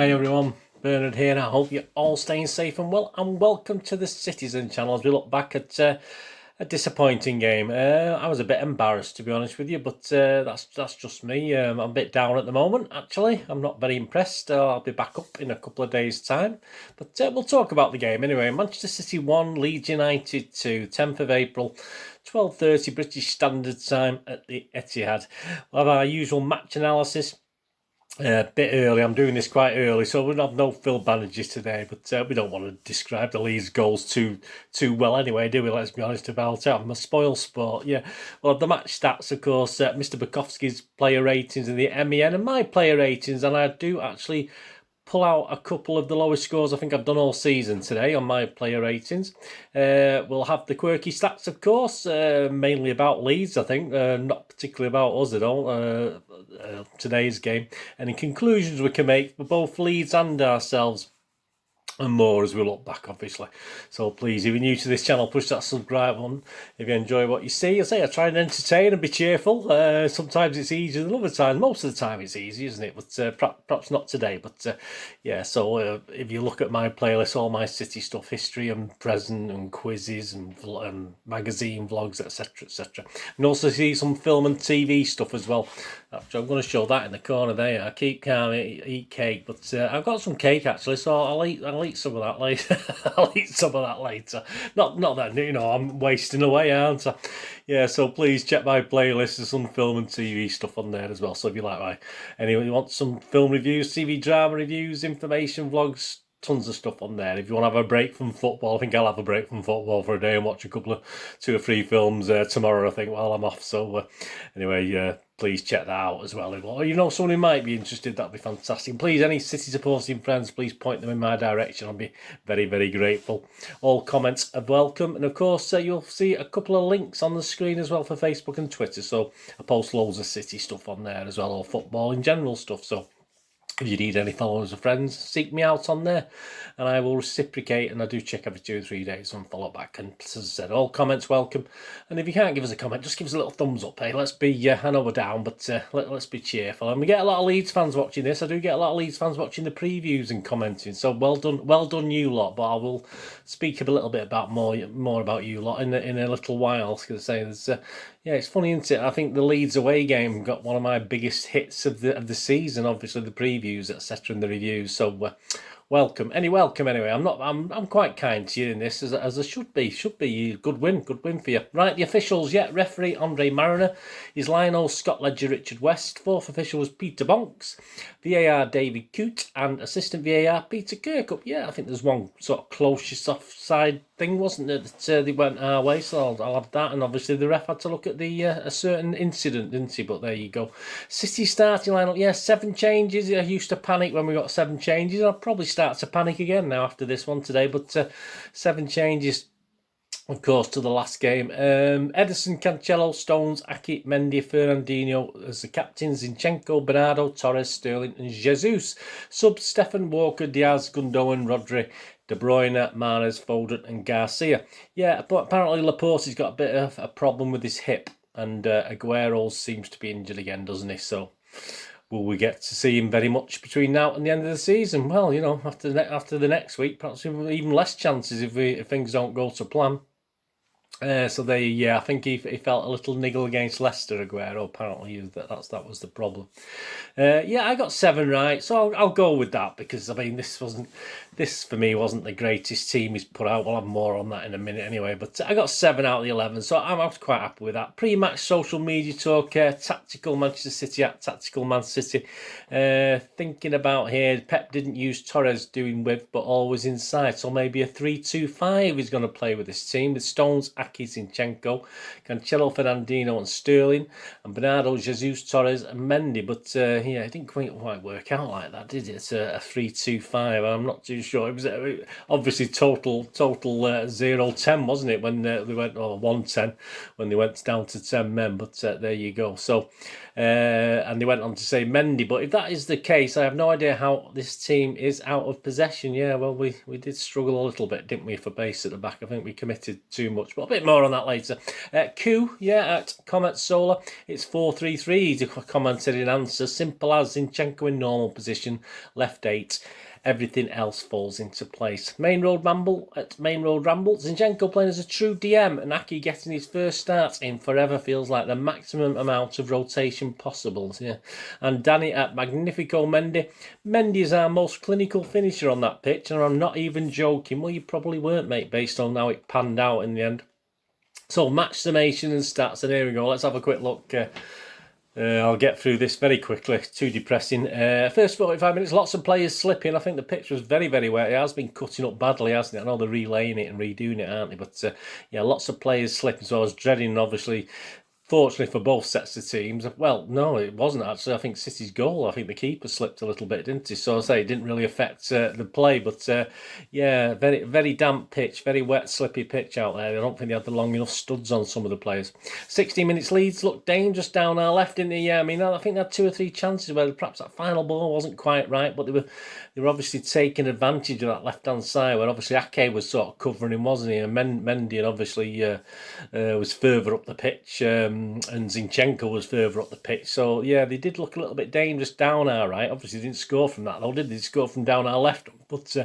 Hi everyone, Bernard here, and I hope you're all staying safe and well, and welcome to the Citizen channel as we look back at a disappointing game. I was a bit embarrassed, to be honest with you, but that's just me. I'm a bit down at the moment, actually. I'm not very impressed. I'll be back up in a couple of days' time, but we'll talk about the game anyway. Manchester City 1, Leeds United 2, 10th of April, 12:30 British Standard Time at the Etihad. We'll have our usual match analysis. A bit early. I'm doing this quite early, so we'll have no Phil bandages today. But we don't want to describe the Leeds goals too well anyway, do we? Let's be honest about it. I'm a spoil sport. Yeah. Well, the match stats, of course, Mr. Bukowski's player ratings and the MEN and my player ratings, and I do actually pull out a couple of the lowest scores I think I've done all season today on my player ratings. We'll have the quirky stats, of course, mainly about Leeds, I think, not particularly about us at all, today's game. Any conclusions we can make for both Leeds and ourselves, and more as we look back, obviously. So please, if you're new to this channel, push that subscribe button if you enjoy what you see. I try and entertain and be cheerful. Sometimes it's easier than other times. Most of the time it's easy, isn't it? But perhaps not today. But yeah, so if you look at my playlist, all my City stuff, history and present and quizzes and magazine vlogs, etc, etc. And also see some film and TV stuff as well. I'm going to show that in the corner there. I keep calm, eat cake, but I've got some cake actually, so I'll eat some of that later. I'll eat some of that later. Not that, you know, I'm wasting away, aren't I? Yeah, so please check my playlist. There's some film and TV stuff on there as well. So if you like anyway, you want some film reviews, TV drama reviews, information vlogs, tons of stuff on there. If you want to have a break from football, I think I'll have a break from football for a day and watch a couple of 2 or 3 films tomorrow, I think, while I'm off. So anyway, please check that out as well. Or you know someone who might be interested, that'd be fantastic. Please, any City supporting friends, please point them in my direction. I'll be very, very grateful. All comments are welcome. And of course, you'll see a couple of links on the screen as well for Facebook and Twitter. So I post loads of City stuff on there as well, or football in general stuff. So if you need any followers or friends, seek me out on there and I will reciprocate, and I do check every 2 or 3 days and follow back. And as I said, all comments welcome. And if you can't give us a comment, just give us a little thumbs up. Hey, let's be, I know we're down, but let's be cheerful. And we get a lot of Leeds fans watching this. I do get a lot of Leeds fans watching the previews and commenting. So well done you lot. But I will speak a little bit about more about you lot in a little while. Because I say there's yeah, it's funny, isn't it? I think the Leeds away game got one of my biggest hits of the season. Obviously, the previews, etc., and the reviews. So welcome anyway. I'm quite kind to you in this, as I should be. Good win for you. Right, the officials. Yeah, referee Andre Mariner, is Lionel, Scott Ledger, Richard West. 4th official was Peter Bonks. VAR David Coote, and assistant VAR Peter Kirkup. Yeah, I think there's one sort of closest offside thing, wasn't there, that they went our way, so I'll have that. And obviously the ref had to look at the a certain incident, didn't he? But there you go. City starting lineup, yeah, 7 changes. I used to panic when we got 7 changes. I'll probably start to panic again now after this one today, but 7 changes, of course, to the last game. Ederson, Cancelo, Stones, Aki, Mendy, Fernandinho as the captains. Zinchenko, Bernardo, Torres, Sterling and Jesus. Subs, Stefan, Walker, Diaz, Gundogan, Rodri, De Bruyne, Mahrez, Foden and Garcia. Yeah, but apparently Laporte's got a bit of a problem with his hip, and Aguero seems to be injured again, doesn't he? So will we get to see him very much between now and the end of the season? Well, you know, after the next week, perhaps even less chances if things don't go to plan. So I think he felt a little niggle against Leicester, Aguero. Apparently, that was the problem. Yeah, I got 7 right, so I'll go with that, because I mean this for me wasn't the greatest team he's put out. We'll have more on that in a minute anyway. But I got 7 out of the 11, so I was quite happy with that. Pre-match social media talk, tactical Manchester City at tactical Man City. Thinking about here, Pep didn't use Torres doing with, but always inside. So maybe a 3-2-5 he's going to play with this team, with Stones, Aki, Zinchenko, Cancelo, Fernandinho and Sterling, and Bernardo, Jesus, Torres and Mendy. But yeah, it didn't quite work out like that, did it? It's a 3-2-5. I'm not too sure. It was obviously total 0-10, wasn't it, when they went, or 1-10 when they went down to 10 men. But there you go. So and they went on to say Mendy. But if that is the case, I have no idea how this team is out of possession. Yeah, well, we did struggle a little bit, didn't we, for pace at the back. I think we committed too much. But bit more on that later. Q, yeah, at Comet Solar, it's 4-3-3. He's commented in answer. Simple as Zinchenko in normal position, left 8. Everything else falls into place. Main Road Ramble at Main Road Ramble. Zinchenko playing as a true DM and Aki getting his first start in forever feels like the maximum amount of rotation possible. Yeah. And Danny at Magnifico Mendy. Mendy is our most clinical finisher on that pitch, and I'm not even joking. Well, you probably weren't, mate, based on how it panned out in the end. So, match summation and stats, and here we go. Let's have a quick look. I'll get through this very quickly. It's too depressing. First 45 minutes, lots of players slipping. I think the pitch was very, very wet. It has been cutting up badly, hasn't it? I know they're relaying it and redoing it, aren't they? But yeah, lots of players slipping. So I was dreading, obviously, fortunately for both sets of teams. Well, no, it wasn't actually. I think City's goal, I think the keeper slipped a little bit, didn't he? So I say it didn't really affect the play. But yeah, very, very damp pitch, very wet, slippy pitch out there. I don't think they had the long enough studs on some of the players. 16 minutes Leeds looked dangerous down our left, didn't they? Yeah, I mean, I think they had 2 or 3 chances where perhaps that final ball wasn't quite right, but they were obviously taking advantage of that left-hand side where obviously Ake was sort of covering him, wasn't he? And Mendy obviously was further up the pitch. And Zinchenko was further up the pitch. So, yeah, they did look a little bit dangerous down our right. Obviously, they didn't score from that, though, did they? They scored from down our left. But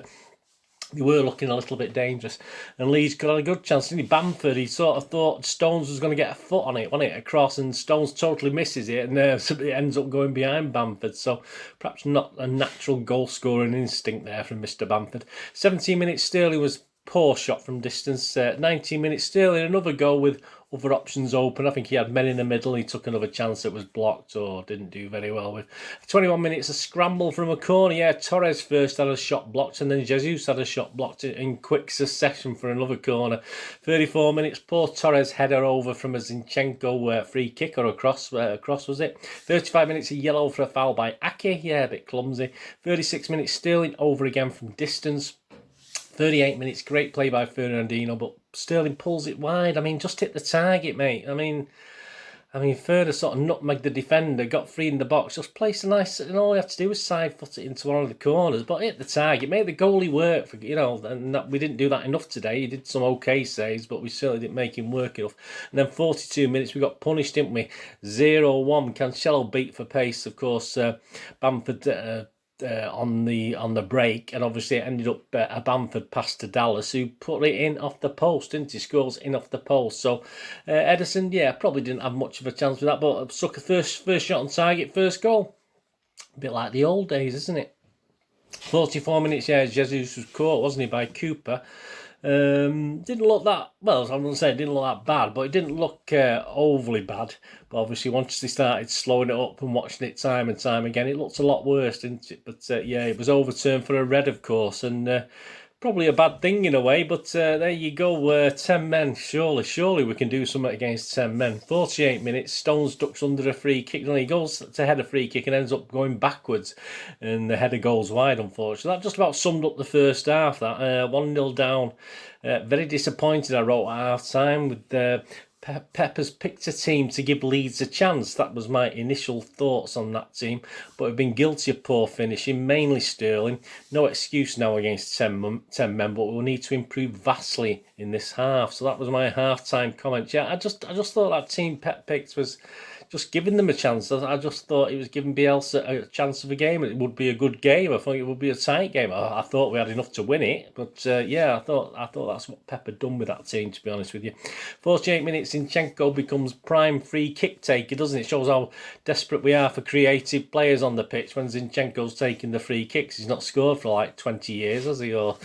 they were looking a little bit dangerous. And Leeds got a good chance, didn't he? Bamford, he sort of thought Stones was going to get a foot on it, wasn't it? Across, and Stones totally misses it, and it ends up going behind Bamford. So, perhaps not a natural goal-scoring instinct there from Mr. Bamford. 17 minutes, Sterling was poor shot from distance. 19 minutes, Sterling, another goal with other options open. I think he had men in the middle. He took another chance that was blocked or didn't do very well with. 21 minutes, a scramble from a corner. Yeah, Torres first had a shot blocked, and then Jesus had a shot blocked in quick succession for another corner. 34 minutes, poor Torres header over from a Zinchenko free kick or a cross was it? 35 minutes, a yellow for a foul by Ake. Yeah, a bit clumsy. 36 minutes, Sterling over again from distance. 38 minutes, great play by Fernandinho, but Sterling pulls it wide. I mean, just hit the target, mate. I mean, Further sort of nutmegged the defender, got free in the box, just placed a nice, and all he had to do was side foot it into one of the corners, but hit the target, made the goalie work, for, and we didn't do that enough today. He did some okay saves, but we certainly didn't make him work enough. And then 42 minutes, we got punished, didn't we? 0-1, Cancelo beat for pace, of course, Bamford on the break, and obviously it ended up a Bamford pass to Dallas, who put it in off the post, didn't he? Scores in off the post. So Ederson, yeah, probably didn't have much of a chance with that, but Sucker first shot on target, first goal. A bit like the old days, isn't it? 44 minutes, yeah, Jesus was caught, wasn't he, by Cooper. Didn't look that, well, I'm going to say it didn't look that bad, but it didn't look overly bad. But obviously once they started slowing it up and watching it time and time again, it looked a lot worse, didn't it? But yeah, it was overturned for a red, of course, and probably a bad thing in a way, but there you go, 10 men, surely we can do something against 10 men. 48 minutes, Stones ducks under a free kick, and he goes to head a free kick and ends up going backwards, and the header goes wide, unfortunately. That just about summed up the first half, that 1-0 down. Very disappointed, I wrote at half-time, with Pep has picked a team to give Leeds a chance. That was my initial thoughts on that team. But we've been guilty of poor finishing, mainly Sterling. No excuse now against 10 men, but we'll need to improve vastly in this half. So that was my half-time comment. Yeah, I just thought that team Pep picked was just giving them a chance. I just thought he was giving Bielsa a chance of a game. It would be a good game. I thought it would be a tight game. I thought we had enough to win it. But yeah, I thought that's what Pep had done with that team, to be honest with you. 48 minutes, Zinchenko becomes prime free kick taker, doesn't it? It shows how desperate we are for creative players on the pitch when Zinchenko's taking the free kicks. He's not scored for like 20 years, has he? Or,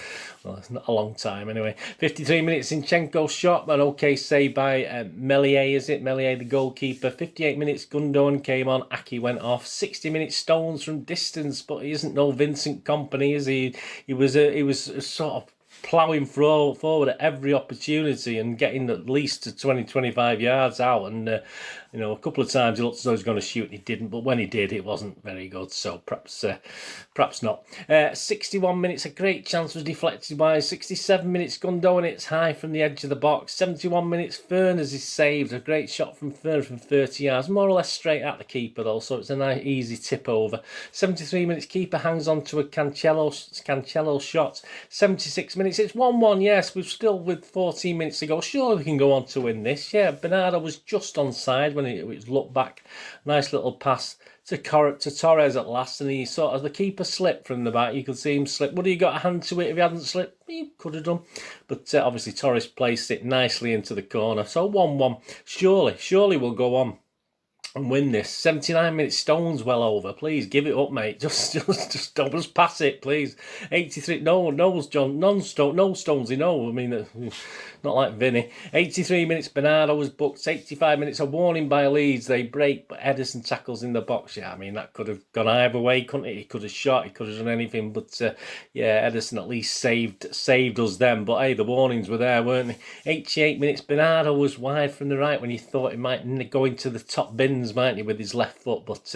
well, it's not a long time anyway. 53 minutes, Zinchenko shot, an okay save by Meslier, is it? Meslier, the goalkeeper. 58 minutes, Gundogan came on, Aki went off. 60 minutes, Stones from distance, but he isn't no Vincent Kompany, is he? He was sort of ploughing forward at every opportunity and getting at least to 20-25 yards out, and a couple of times he looked as though he was going to shoot and he didn't, but when he did it wasn't very good, so perhaps not. 61 minutes, a great chance was deflected by. 67 minutes, Gundogan hits high from the edge of the box. 71 minutes, Furness is saved, a great shot from Furness from 30 yards, more or less straight at the keeper though, so it's a nice easy tip over. 73 minutes, keeper hangs on to a Cancelo shot. 76 minutes. It's 1-1, yes. We're still with 14 minutes to go. Surely we can go on to win this. Yeah, Bernardo was just onside when it was looked back. Nice little pass to Torres at last, and he sort of, the keeper slipped from the back. You could see him slip. Would he got a hand to it if he hadn't slipped? He could have done. But obviously Torres placed it nicely into the corner. So 1-1. Surely we'll go on and win this. 79 minutes, Stones well over. Please give it up, mate. Just don't just pass it, please. 83. No, John. No Stonesy. No, I mean, not like Vinny. 83 minutes. Bernardo was booked. 85 minutes. A warning by Leeds. They break, but Ederson tackles in the box. Yeah, I mean that could have gone either way, couldn't it? He could have shot. He could have done anything. But yeah, Ederson at least saved us then. But hey, the warnings were there, weren't they? 88 minutes. Bernardo was wide from the right when he thought he might go into the top bin, mightn't he, with his left foot, but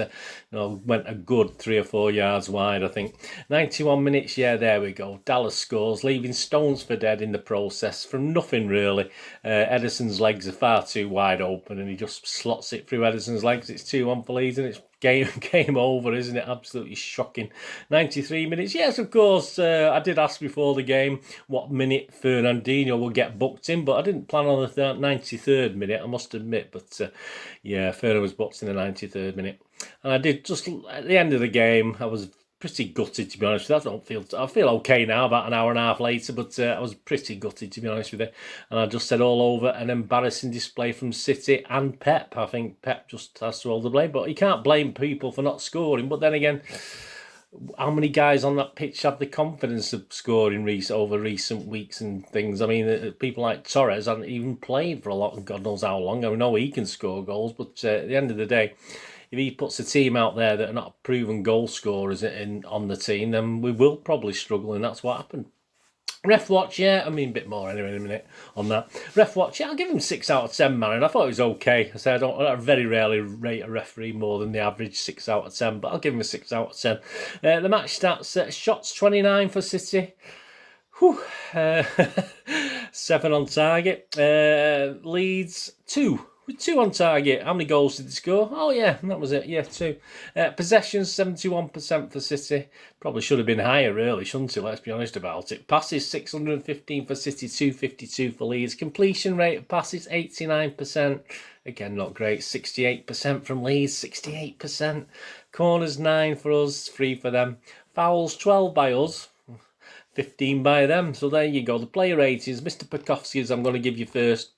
went a good 3 or 4 yards wide, I think. 91 minutes, yeah, there we go. Dallas scores, leaving Stones for dead in the process from nothing, really. Ederson's legs are far too wide open, and he just slots it through Ederson's legs. It's 2-1 for Leeds, and it's game over, isn't it? Absolutely shocking. 93 minutes. Yes, of course, I did ask before the game what minute Fernandinho will get booked in, but I didn't plan on the 93rd minute, I must admit. But yeah, Ferner was booked in the 93rd minute. And I did just, at the end of the game, I was pretty gutted, to be honest with you. I feel okay now, about an hour and a half later, but I was pretty gutted, to be honest with you. And I just said all over an embarrassing display from City and Pep. I think Pep just has to hold the blame, but you can't blame people for not scoring. But then again, how many guys on that pitch have the confidence of scoring over recent weeks and things? I mean, people like Torres haven't even played for a lot, God knows how long. I know he can score goals, but at the end of the day, if he puts a team out there that are not proven goal scorers on the team, then we will probably struggle, and that's what happened. Ref watch, yeah, I mean a bit more anyway in a minute on that. Ref watch, yeah, I'll give him 6 out of 10, man, and I thought it was okay. I said I very rarely rate a referee more than the average 6 out of 10, but I'll give him a 6 out of 10. The match stats, shots 29 for City. 7 on target. Leeds 2. With 2 on target. How many goals did they score? Oh, yeah, that was it. Yeah, 2. Possessions, 71% for City. Probably should have been higher, really, shouldn't it? Let's be honest about it. Passes, 615 for City, 252 for Leeds. Completion rate of passes, 89%. Again, not great. 68% from Leeds, 68%. Corners, 9 for us, 3 for them. Fouls, 12 by us. 15 by them. So there you go. The player ratings. Mr. Pekovsky's I'm going to give you first.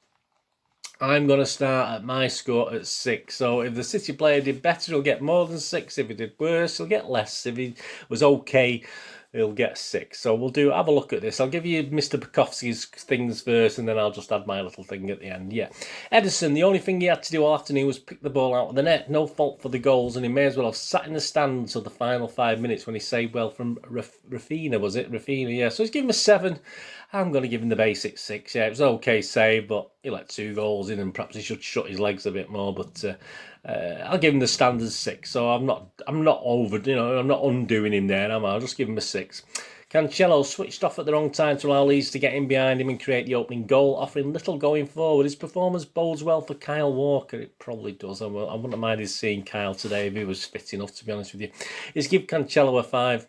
I'm going to start at my score at 6. So if the City player did better, he'll get more than 6. If he did worse, he'll get less. If he was okay, he'll get 6. So we'll have a look at this. I'll give you Mr. Pekovsky's things first, and then I'll just add my little thing at the end. Yeah. Ederson, the only thing he had to do all afternoon was pick the ball out of the net. No fault for the goals, and he may as well have sat in the stand until the final 5 minutes when he saved well from Rafinha, was it? Rafinha, yeah. So he's given him a 7. I'm going to give him the basic 6. Yeah, it was okay save, but he let 2 goals in, and perhaps he should shut his legs a bit more. But I'll give him the standard 6. So I'm not over, I'm not undoing him there, am I? I'll just give him a 6. Cancelo switched off at the wrong time to allow Leeds to get in behind him and create the opening goal, offering little going forward. His performance bodes well for Kyle Walker. It probably does. I wouldn't mind seeing Kyle today if he was fit enough, to be honest with you. Let's give Cancelo a 5.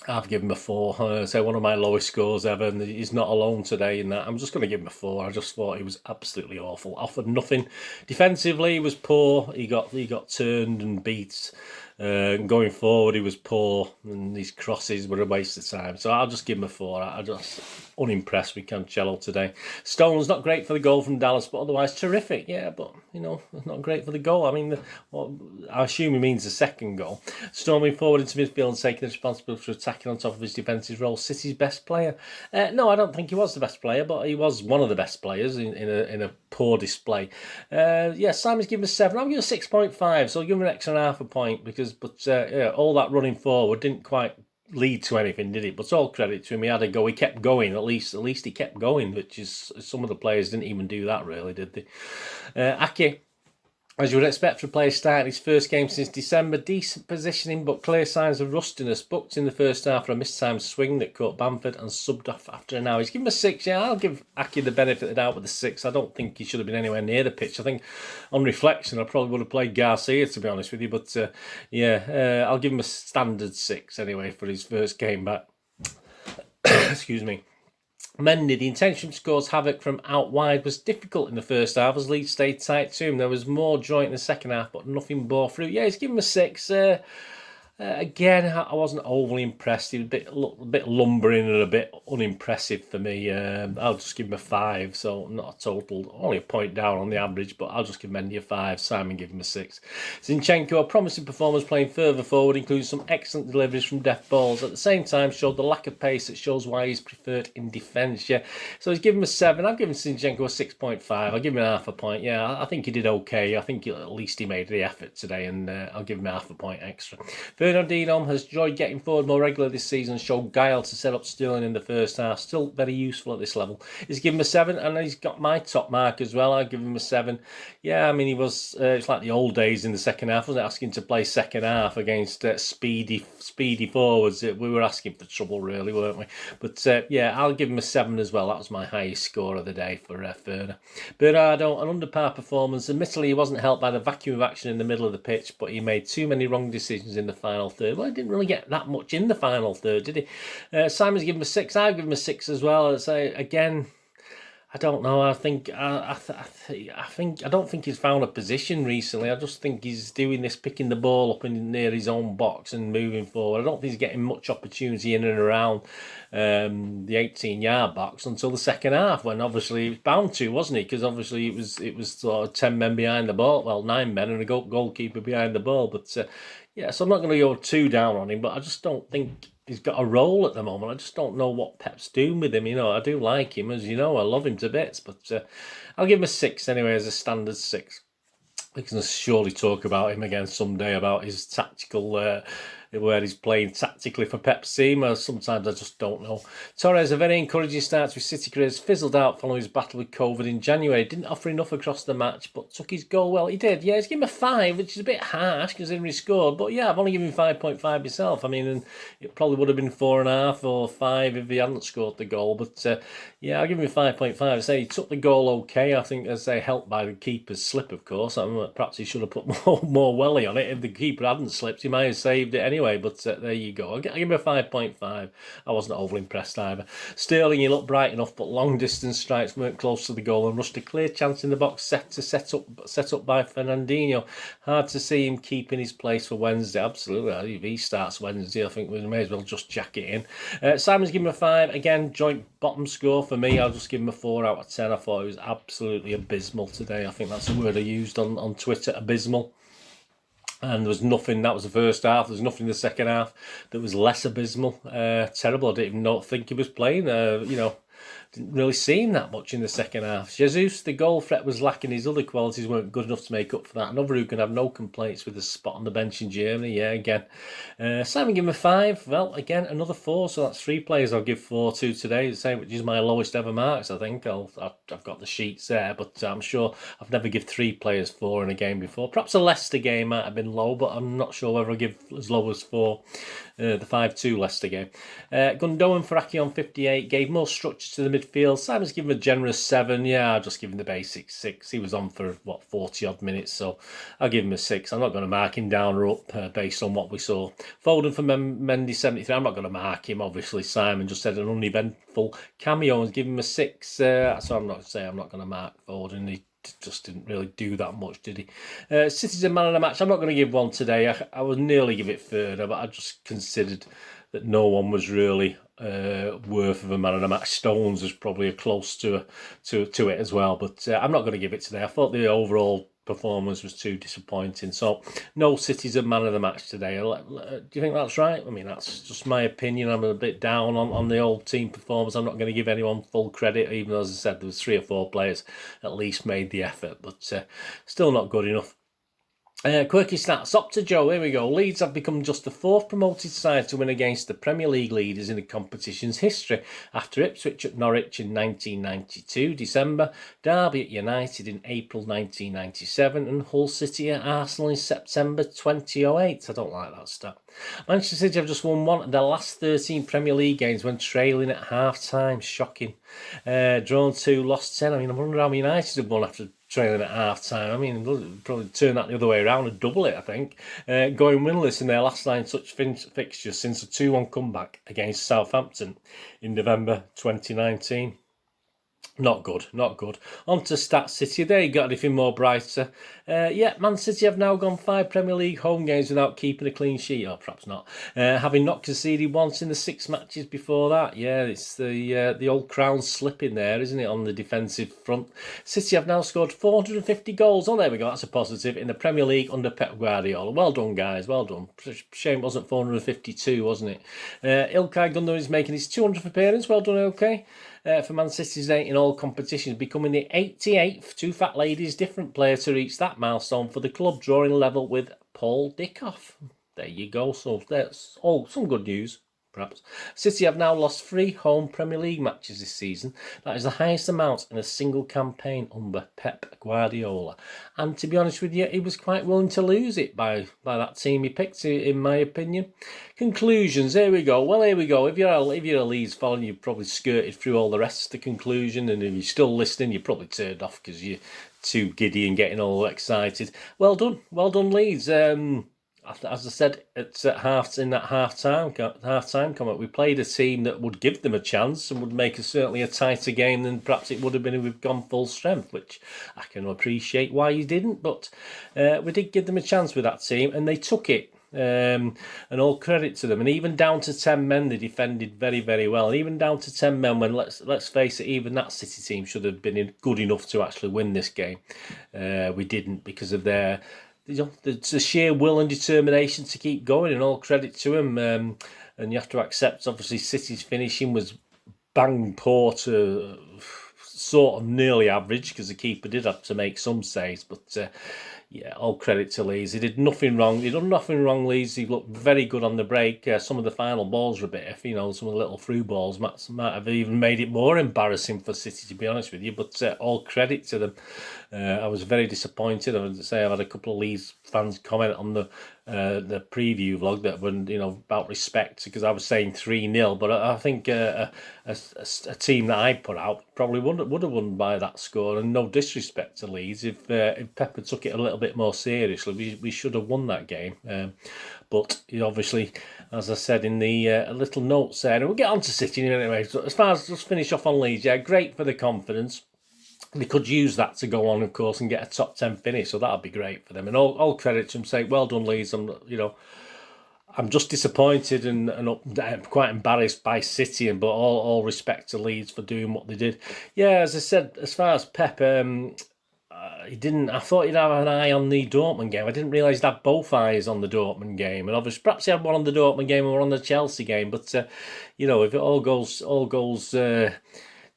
I've given him a 4. So one of my lowest scores ever, and he's not alone today in that. I'm just going to give him a 4. I just thought he was absolutely awful. Offered nothing. Defensively, he was poor. He got turned and beat. Going forward, he was poor, and these crosses were a waste of time. So I'll just give him a 4. I'm just unimpressed with Cancelo today. Stones, not great for the goal from Dallas, but otherwise terrific. Yeah, but, not great for the goal. I mean, I assume he means the second goal. Storming forward into midfield and taking the responsibility for attacking on top of his defensive role. City's best player. No, I don't think he was the best player, but he was one of the best players in a poor display. Yeah, Simon's given a 7. I'm giving a 6.5, so I'll give him an extra half a point because. But all that running forward didn't quite lead to anything, did it? But all credit to him. He had a go. He kept going. At least he kept going, which is some of the players didn't even do that, really, did they? Ake, as you would expect for a player starting his first game since December, decent positioning but clear signs of rustiness. Booked in the first half for a mistimed swing that caught Bamford and subbed off after an hour. He's given him a 6. Yeah, I'll give Ake the benefit of the doubt with the 6. I don't think he should have been anywhere near the pitch. I think on reflection I probably would have played Garcia, to be honest with you. But yeah, I'll give him a standard 6 anyway for his first game back. excuse me. Mendy, the intention to cause havoc from out wide was difficult in the first half as Leeds stayed tight to him. There was more joint in the second half, but nothing bore through. Yeah, he's given him a 6. Again, I wasn't overly impressed. He was a bit lumbering and a bit unimpressive for me. I'll just give him a 5, so not a total, only a point down on the average, but I'll just give Mendy a 5. Simon give him a 6. Zinchenko, a promising performance playing further forward, including some excellent deliveries from death balls. At the same time, showed the lack of pace that shows why he's preferred in defence. Yeah, so he's given him a 7. I've given Zinchenko a 6.5. I'll give him half a point. Yeah, I think he did okay. I think at least he made the effort today, and I'll give him half a point extra. Bernardino has enjoyed getting forward more regularly this season and showed guile to set up Sterling in the first half. Still very useful at this level. He's given him a 7, and he's got my top mark as well. I'll give him a 7. Yeah, I mean, he was, it's like the old days in the second half. I wasn't asking to play second half against speedy forwards. We were asking for trouble, really, weren't we? But yeah, I'll give him a 7 as well. That was my highest score of the day for Ferner. Bernardo, an under-par performance. Admittedly, he wasn't helped by the vacuum of action in the middle of the pitch, but he made too many wrong decisions in the final third. Well, he didn't really get that much in the final third, did he? Simon's given him a 6. I've given him a 6 as well. I'd say, again, I don't know. I don't think he's found a position recently. I just think he's doing this, picking the ball up in near his own box and moving forward. I don't think he's getting much opportunity in and around the 18-yard box until the second half, when obviously he was bound to, wasn't he? Because obviously it was sort of 10 men behind the ball, well, 9 men and a goalkeeper behind the ball. But yeah, so I'm not going to go too down on him, but I just don't think he's got a role at the moment. I just don't know what Pep's doing with him. You know, I do like him, as you know. I love him to bits, but I'll give him a 6 anyway, as a standard 6. We can surely talk about him again someday, about his tactical, where he's playing tactically for Pep's team. Sometimes I just don't know. Torres, a very encouraging start to his City career, fizzled out following his battle with COVID in January. Didn't offer enough across the match, but took his goal well. He did. Yeah, he's given him a 5, which is a bit harsh considering he scored. But yeah, I've only given him 5.5 myself. I mean, and it probably would have been 4.5 or 5 if he hadn't scored the goal. But yeah, I'll give him 5.5. I say he took the goal okay. I think, as they helped by the keeper's slip, of course. Perhaps he should have put more welly on it. If the keeper hadn't slipped, he might have saved it anyway. But there you go. I'll give him a 5.5. I wasn't overly impressed either. Sterling, he looked bright enough, but long distance strikes weren't close to the goal and rushed a clear chance in the box set up by Fernandinho. Hard to see him keeping his place for Wednesday. Absolutely. If he starts Wednesday, I think we may as well just jack it in. Simon's given him a 5. Again, joint bottom score for me. I'll just give him a 4 out of 10. I thought it was absolutely abysmal today. I think that's the word I used on Twitter, abysmal. And there was nothing, that was the first half, there was nothing in the second half that was less abysmal. Terrible. I didn't even think he was playing. You know, didn't really see him that much in the second half. Jesus, the goal threat was lacking. His other qualities weren't good enough to make up for that. Another who can have no complaints with a spot on the bench in Germany. Yeah, again. Simon gave him a 5. Well, again, another 4. So that's 3 players I'll give 4 to today, which is my lowest ever marks, I think. I've got the sheets there, but I'm sure I've never given 3 players 4 in a game before. Perhaps a Leicester game might have been low, but I'm not sure whether I'll give as low as 4. The 5-2 Leicester game. Gundogan for Aki on 58 gave more structure to the midfield. Simon's given a generous 7. Yeah, I'll just give him the basic 6. He was on for, 40-odd minutes, so I'll give him a 6. I'm not going to mark him down or up based on what we saw. Foden for Mendy 73. I'm not going to mark him, obviously. Simon just said an uneventful cameo and give him a 6. So I'm not going to mark Foden. He just didn't really do that much, did he? Citizen man of the match, I'm not going to give one today. I would nearly give it further, but I just considered that no one was really worth of a man of the match. Stones was probably close to it as well, but I'm not going to give it today. I thought the overall performance was too disappointing. So no Citizen man of the match today. Do you think that's right? I mean, that's just my opinion. I'm a bit down on the old team performance. I'm not going to give anyone full credit, even though, as I said, there was 3 or 4 players at least made the effort, but still not good enough. Quirky stats. Up to Joe. Here we go. Leeds have become just the 4th promoted side to win against the Premier League leaders in the competition's history, after Ipswich at Norwich in 1992 December, Derby at United in April 1997, and Hull City at Arsenal in September 2008. I don't like that stat. Manchester City have just won one of their last 13 Premier League games when trailing at half-time. Shocking. Drawn 2, lost 10. I mean, I wonder how United have won after trailing at half-time. I mean, they'll probably turn that the other way around and double it, I think. Going winless in their last 9 such fixtures since a 2-1 comeback against Southampton in November 2019. Not good, not good. On to Stat City. There you got anything more brighter. Yeah, Man City have now gone 5 Premier League home games without keeping a clean sheet, or perhaps not. Having not conceded once in the 6 matches before that. Yeah, it's the old crown slipping there, isn't it, on the defensive front. City have now scored 450 goals. Oh, there we go, that's a positive, in the Premier League under Pep Guardiola. Well done, guys, well done. Shame it wasn't 452, wasn't it? Ilkay Gundogan is making his 200th appearance. Well done, Ilkay. For Man City's 8 in all competitions, becoming the 88th, two fat ladies, different player to reach that milestone for the club, drawing level with Paul Dickoff. There you go. So that's some good news, perhaps. City have now lost 3 home Premier League matches this season. That is the highest amount in a single campaign under Pep Guardiola. And to be honest with you, he was quite willing to lose it by that team he picked, in my opinion. Conclusions, here we go. Well, here we go. If you're a Leeds fan, you've probably skirted through all the rest of the conclusion, and if you're still listening, you're probably turned off because you're too giddy and getting all excited. Well done, Leeds. As I said, it's at half-time comment. We played a team that would give them a chance and would make certainly a tighter game than perhaps it would have been if we'd gone full strength, which I can appreciate why you didn't. But we did give them a chance with that team, and they took it. And all credit to them. And even down to 10 men, they defended very, very well. And even down to 10 men, when let's face it, even that City team should have been good enough to actually win this game. We didn't, because of their, the sheer will and determination to keep going, and all credit to them. And you have to accept, obviously, City's finishing was bang poor to sort of nearly average, because the keeper did have to make some saves, but yeah, all credit to Leeds. He did nothing wrong. He done nothing wrong, Leeds. He looked very good on the break. Some of the final balls were a bit iffy, some of the little through balls might have even made it more embarrassing for City, to be honest with you, but all credit to them. I was very disappointed. I would say I've had a couple of Leeds fans comment on the preview vlog that were, about respect, because I was saying 3-0, but I think a team that I put out probably would have won by that score. And no disrespect to Leeds, if Pepper took it a little bit more seriously, we should have won that game. But obviously, as I said in the little notes there, and we'll get on to City anyway. So as far as just finish off on Leeds, yeah, great for the confidence. They could use that to go on, of course, and get a top 10 finish, so that'll be great for them. And all credit to them, say, well done, Leeds. I'm just disappointed and quite embarrassed by City, but all respect to Leeds for doing what they did. Yeah, as I said, as far as Pep, he didn't. I thought he'd have an eye on the Dortmund game. I didn't realise he'd have both eyes on the Dortmund game, and obviously perhaps he had one on the Dortmund game and one on the Chelsea game. But if it all goes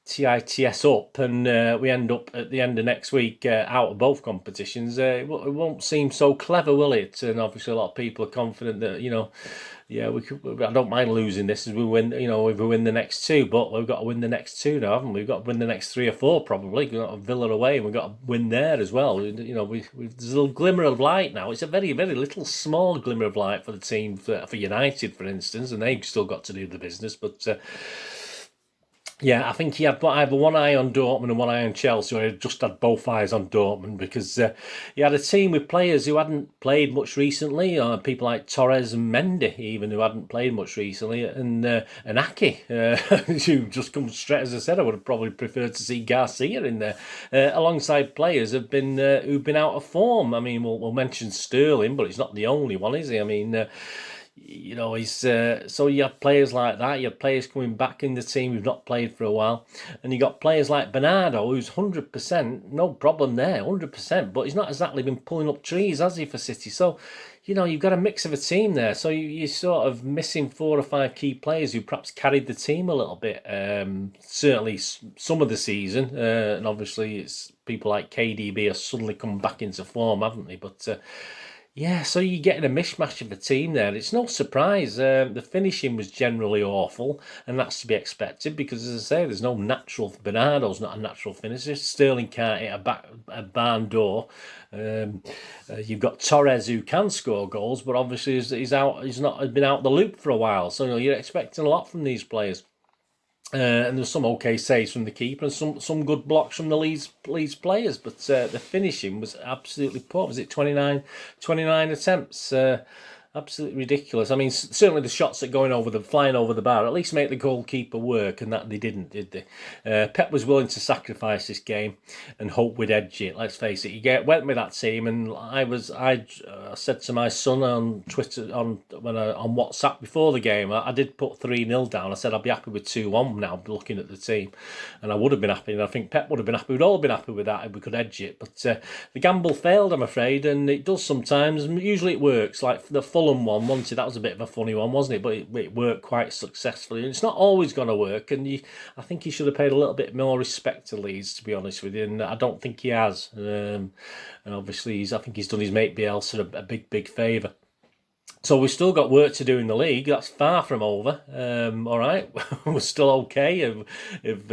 TITS up, and we end up at the end of next week out of both competitions, it won't seem so clever, will it? And obviously a lot of people are confident that, yeah, I don't mind losing this as we win, if we win the next 2, but we've got to win the next 2 now, haven't we? We've got to win the next 3 or 4 probably. We've got Villa away, and we've got to win there as well. There's a little glimmer of light now. It's a very, very little small glimmer of light for the team, for United, for instance, and they've still got to do the business, but yeah, I think he had either one eye on Dortmund and one eye on Chelsea, or he just had both eyes on Dortmund, because he had a team with players who hadn't played much recently, or people like Torres and Mendy, even, who hadn't played much recently, and Aki, who just comes straight, as I said, I would have probably preferred to see Garcia in there, alongside players who've been out of form. I mean, we'll mention Sterling, but he's not the only one, is he? I mean, he's so you have players like that. You have players coming back in the team who've not played for a while, and you got players like Bernardo, who's 100%, no problem there, 100%. But he's not exactly been pulling up trees, has he, for City? So, you've got a mix of a team there. So you're sort of missing 4 or 5 key players who perhaps carried the team a little bit. Certainly some of the season, and obviously it's people like KDB have suddenly come back into form, haven't they? But yeah, so you're getting a mishmash of a team there. It's no surprise. The finishing was generally awful, and that's to be expected because, as I say, there's no natural. Bernardo's not a natural finisher. Sterling can't hit a barn door. You've got Torres, who can score goals, but obviously he's out. He's not been out the loop for a while, so you're expecting a lot from these players. And there's some okay saves from the keeper and some good blocks from the Leeds players, but the finishing was absolutely poor. Was it 29 attempts? Absolutely ridiculous. I mean, certainly the shots that flying over the bar, at least make the goalkeeper work, and that they didn't, did they? Pep was willing to sacrifice this game and hope we'd edge it. Let's face it, went with that team, and I said to my son on Twitter on WhatsApp before the game, I did put 3-0 down. I said I'd be happy with 2-1 now, looking at the team, and I would have been happy. And I think Pep would have been happy. We'd all been happy with that if we could edge it. But the gamble failed, I'm afraid, and it does sometimes. Usually it works. Like the Fulham one, that was a bit of a funny one, wasn't it? But it worked quite successfully. And it's not always going to work, and I think he should have paid a little bit more respect to Leeds, to be honest with you, and I don't think he has. And obviously, I think he's done his mate Bielsa a big favour. So we've still got work to do in the league. That's far from over. All right, we're still okay. If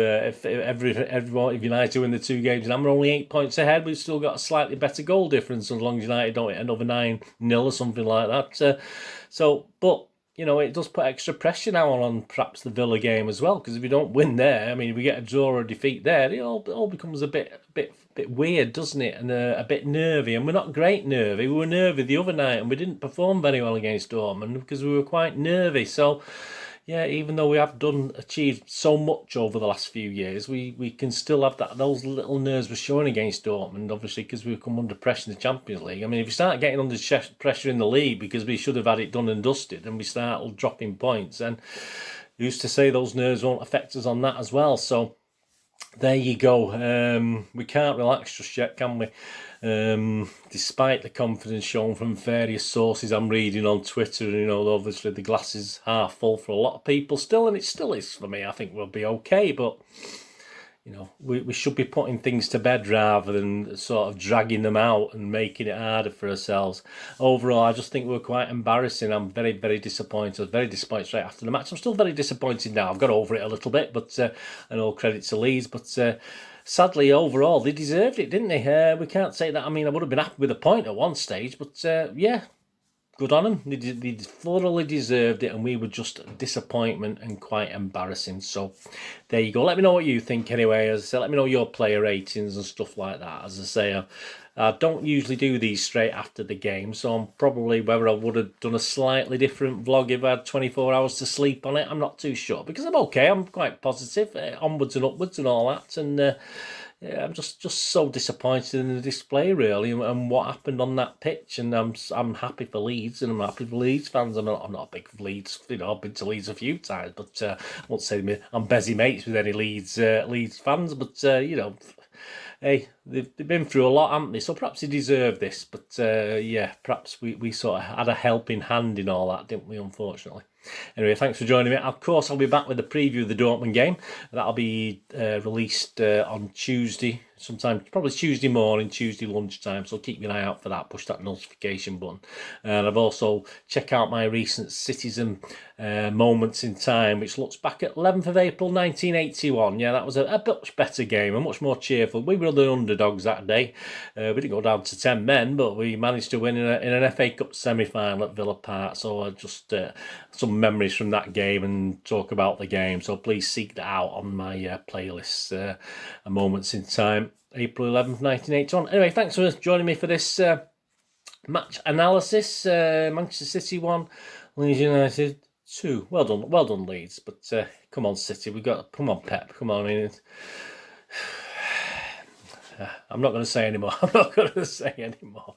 United win the 2 games and we're only 8 points ahead, we've still got a slightly better goal difference as long as United don't hit another 9-0 or something like that. But you know, it does put extra pressure now on perhaps the Villa game as well, because if we don't win there, I mean, if we get a draw or a defeat there, it all becomes a bit weird, doesn't it? And a bit nervy. And we're not great nervy. We were nervy the other night, and we didn't perform very well against Dortmund because we were quite nervy. So, yeah, even though we have achieved so much over the last few years, we can still have those little nerves we're showing against Dortmund, obviously, because we've come under pressure in the Champions League. I mean, if we start getting under pressure in the league because we should have had it done and dusted, and we start dropping points, then who's to say those nerves won't affect us on that as well? So there you go. We can't relax just yet, can we? Despite the confidence shown from various sources I'm reading on Twitter, you know, obviously the glass is half full for a lot of people still, and it still is for me. I think we'll be okay, but you know, we should be putting things to bed rather than sort of dragging them out and making it harder for ourselves. Overall, I just think we're quite embarrassing. I'm very disappointed. I was very disappointed straight after the match. I'm still very disappointed now. I've got over it a little bit, but and all credit to Leeds, but sadly, overall, they deserved it, didn't they? We can't say that. I mean, I would have been happy with a point at one stage, but yeah, good on them. They thoroughly deserved it, and we were just a disappointment and quite embarrassing. So there you go. Let me know what you think anyway. As I say, let me know your player ratings and stuff like that. As I say, I don't usually do these straight after the game, so I'm probably, whether I would have done a slightly different vlog if I had 24 hours to sleep on it, I'm not too sure, because I'm okay. I'm quite positive, onwards and upwards and all that, and yeah, I'm just so disappointed in the display, really, and what happened on that pitch. And I'm happy for Leeds, and I'm happy for Leeds fans. I'm not a big Leeds, you know, I've been to Leeds a few times, but I won't say I'm busy mates with any Leeds fans. But you know, hey, they've been through a lot, haven't they? So perhaps they deserve this. But yeah, perhaps we sort of had a helping hand in all that, didn't we? Unfortunately. Anyway, thanks for joining me. Of course, I'll be back with the preview of the Dortmund game. That'll be released on Tuesday, sometime, probably Tuesday morning, Tuesday lunchtime. So keep an eye out for that. Push that notification button. And I've also checked out my recent Citizen moments in time, which looks back at 11th of April 1981. Yeah, that was a much better game, a much more cheerful. We were the underdogs that day. We didn't go down to 10 men, but we managed to win in an FA Cup semi-final at Villa Park. So just some memories from that game and talk about the game. So please seek that out on my playlist, moments in time, April 11th, 1981. Anyway, thanks for joining me for this match analysis. Manchester City 1, Leeds United 2. Well done, Leeds. But come on, City. Come on, Pep. Come on. I mean, I'm not going to say anymore.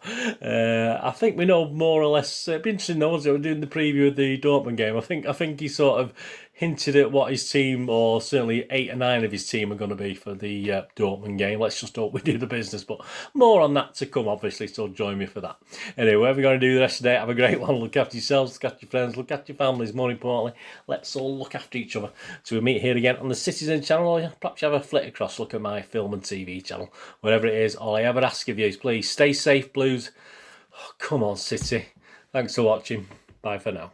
I think we know more or less. It'd be interesting, though, as we're doing the preview of the Dortmund game. I think he sort of hinted at what his team, or certainly 8 or 9 of his team, are going to be for the Dortmund game. Let's just hope we do the business. But more on that to come, obviously, so join me for that. Anyway, whatever you're going to do the rest of the day, have a great one. Look after yourselves, look after your friends, look after your families. More importantly, let's all look after each other. So we meet here again on the Citizen channel, or perhaps you have a flick across, look at my film and TV channel. Whatever it is, all I ever ask of you is please stay safe, Blues. Oh, come on, City. Thanks for watching. Bye for now.